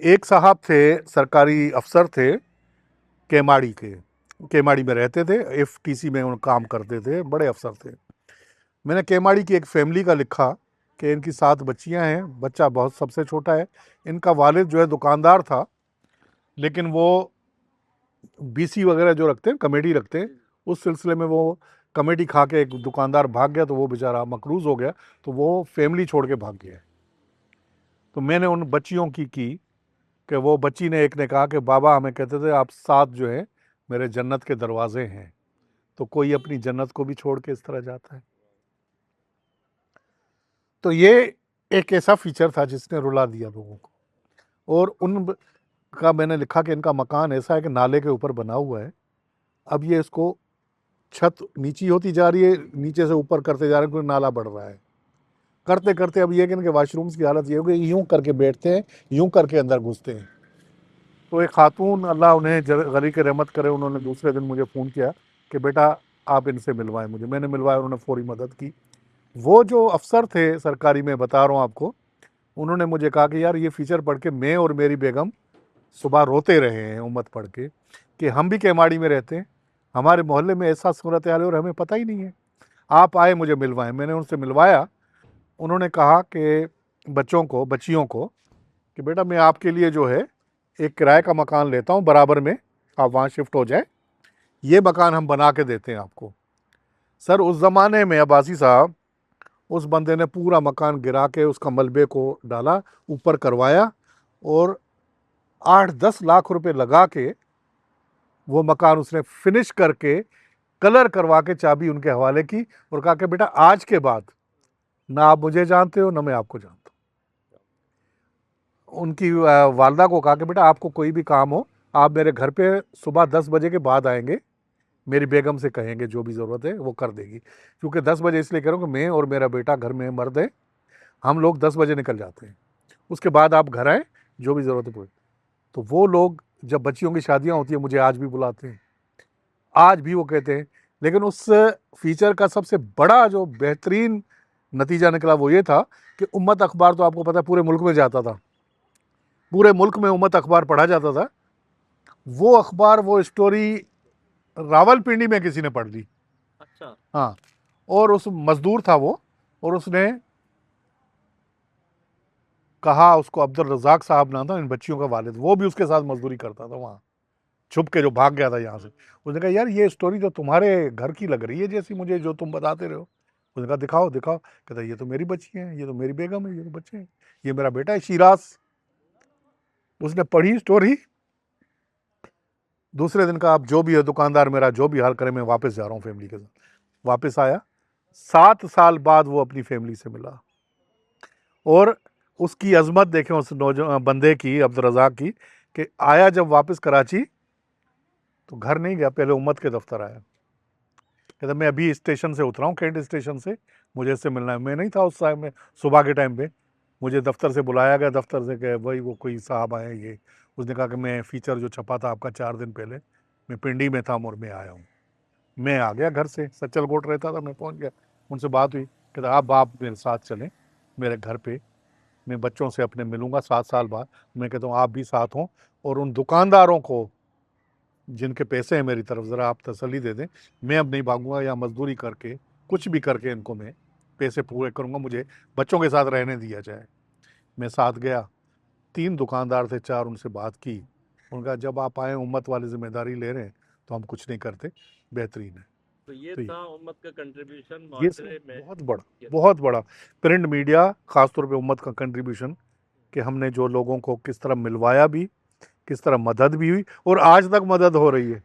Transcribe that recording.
एक साहब थे, सरकारी अफसर थे, केमाड़ी के। केमाड़ी में रहते थे, एफटीसी में उन काम करते थे, बड़े अफसर थे। मैंने केमाड़ी की एक फैमिली का लिखा कि इनकी 7 बच्चियां हैं, बच्चा बहुत सबसे छोटा है। इनका वालिद जो है दुकानदार था, लेकिन वो बीसी वगैरह जो रखते हैं, कमेटी रखते हैं, उस सिलसिले में वो कमेटी खा के एक दुकानदार भाग गया, तो वो बेचारा मकरूज हो गया, तो वो फैमिली छोड़ के भाग गया। तो मैंने उन बच्चियों की कि वो बच्ची ने एक ने कहा कि बाबा हमें कहते थे आप 7 जो है मेरे जन्नत के दरवाजे हैं, तो कोई अपनी जन्नत को भी छोड़ के इस तरह जाता है। तो ये एक ऐसा फीचर था जिसने रुला दिया लोगों को। और उन का मैंने लिखा कि इनका मकान ऐसा है कि नाले के ऊपर बना हुआ है। अब ये इसको छत नीची होती जा रही है, नीचे से ऊपर करते जा रहे हैं, क्योंकि नाला बढ़ रहा है। करते करते अब ये कि इनके वाशरूम्स की हालत ये हो गई, यूं करके बैठते हैं, यूं करके अंदर घुसते हैं। तो एक खातून, अल्लाह उन्हें गरी के रहमत करे, उन्होंने दूसरे दिन मुझे फ़ोन किया कि बेटा आप इनसे मिलवाएं मुझे। मैंने मिलवाया, उन्होंने फ़ौरी मदद की। वो जो अफसर थे सरकारी में, बता रहा हूँ आपको, उन्होंने मुझे कहा कि यार ये फीचर पढ़ के मैं और मेरी बेगम सुबह रोते रहे हैं, उम्मत पढ़ के, कि हम भी केमाड़ी में रहते हैं, हमारे मोहल्ले में ऐसा सूरत हाल है और हमें पता ही नहीं है। आप आए मुझे मिलवाएं। मैंने उनसे मिलवाया। उन्होंने कहा कि बच्चियों को कि बेटा मैं आपके लिए जो है एक किराए का मकान लेता हूँ बराबर में, आप वहाँ शिफ्ट हो जाए, ये मकान हम बना के देते हैं आपको। सर उस ज़माने में अब्बासी साहब, उस बंदे ने पूरा मकान गिरा के उसका मलबे को डाला, ऊपर करवाया, और 8-10 लाख रुपए लगा के वो मकान उसने फिनिश करके, कलर करवा के चाबी उनके हवाले की, और कहा कि बेटा आज के बाद ना आप मुझे जानते हो ना मैं आपको जानता हूँ। उनकी वालदा को कहा कि बेटा आपको कोई भी काम हो, आप मेरे घर पे सुबह 10 बजे के बाद आएंगे, मेरी बेगम से कहेंगे जो भी ज़रूरत है वो कर देगी। क्योंकि 10 बजे इसलिए कह रहा हूँ कि मैं और मेरा बेटा घर में मर्द है, हम लोग 10 बजे निकल जाते हैं, उसके बाद आप घर आए, जो भी ज़रूरत है पूरी। तो वो लोग जब बच्चियों की शादियाँ होती हैं मुझे आज भी बुलाते हैं, आज भी वो कहते हैं। लेकिन उस फीचर का सबसे बड़ा जो बेहतरीन नतीजा निकला वो ये था कि उम्मत अखबार, तो आपको पता है पूरे मुल्क में जाता था, पूरे मुल्क में उम्मत अखबार पढ़ा जाता था। वो अखबार, वो स्टोरी रावलपिंडी में किसी ने पढ़ ली। अच्छा। हाँ, और उस मजदूर था वो, और उसने कहा, उसको अब्दुल रज़ाक साहब नाम था इन बच्चियों का वालिद, वो भी उसके साथ मजदूरी करता था वहाँ, छुप के, जो भाग गया था यहाँ से। उसने कहा यार ये स्टोरी तो तुम्हारे घर की लग रही है जैसी मुझे, जो तुम बताते रहे हो। उसने कहा दिखाओ दिखाओ। कहता ये तो मेरी बच्ची हैं, ये तो मेरी बेगम है, ये तो बच्चे हैं, ये मेरा बेटा है शिराज। उसने पढ़ी स्टोरी, दूसरे दिन का, आप जो भी है दुकानदार मेरा जो भी हाल करे, मैं वापस जा रहा हूँ फैमिली के साथ। वापस आया, 7 साल बाद वो अपनी फैमिली से मिला। और उसकी अजमत देखें उस नौजवान बंदे की, अब्दुल रज़ाक की, कि आया जब वापस कराची तो घर नहीं गया, पहले उम्मत के दफ्तर आया। कहता मैं अभी स्टेशन से उतरा हूँ, कैंट स्टेशन से, मुझे इससे मिलना है। मैं नहीं था उस टाइम में, सुबह के टाइम पे मुझे दफ्तर से बुलाया गया, दफ्तर से कि भाई वो कोई साहब आए ये। उसने कहा कि मैं फीचर जो छपा था आपका 4 दिन पहले, मैं पिंडी में था और मैं आया हूँ। मैं आ गया घर से, सच्चल कोट रहता था, मैं पहुँच गया। उनसे बात हुई, कहता आप मेरे साथ चलें मेरे घर पे, मैं बच्चों से अपने मिलूंगा 7 साल बाद। मैं कहता हूँ आप भी साथ हों, और उन दुकानदारों को जिनके पैसे हैं मेरी तरफ, ज़रा आप तसल्ली दे दें, मैं अब नहीं भागूंगा, या मजदूरी करके कुछ भी करके इनको मैं पैसे पूरे करूंगा, मुझे बच्चों के साथ रहने दिया जाए। मैं साथ गया, 3 दुकानदार थे, 4 उनसे बात की। उनका जब आप आए उम्मत वाली जिम्मेदारी ले रहे हैं तो हम कुछ नहीं करते, बेहतरीन है। तो ये तो था उम्मत का कंट्रीब्यूशन ये सब माशरे में। बहुत बड़ा प्रिंट मीडिया, खासतौर पे उम्मत का कंट्रीब्यूशन, कि हमने जो लोगों को किस तरह मिलवाया भी, किस तरह मदद भी हुई, और आज तक मदद हो रही है।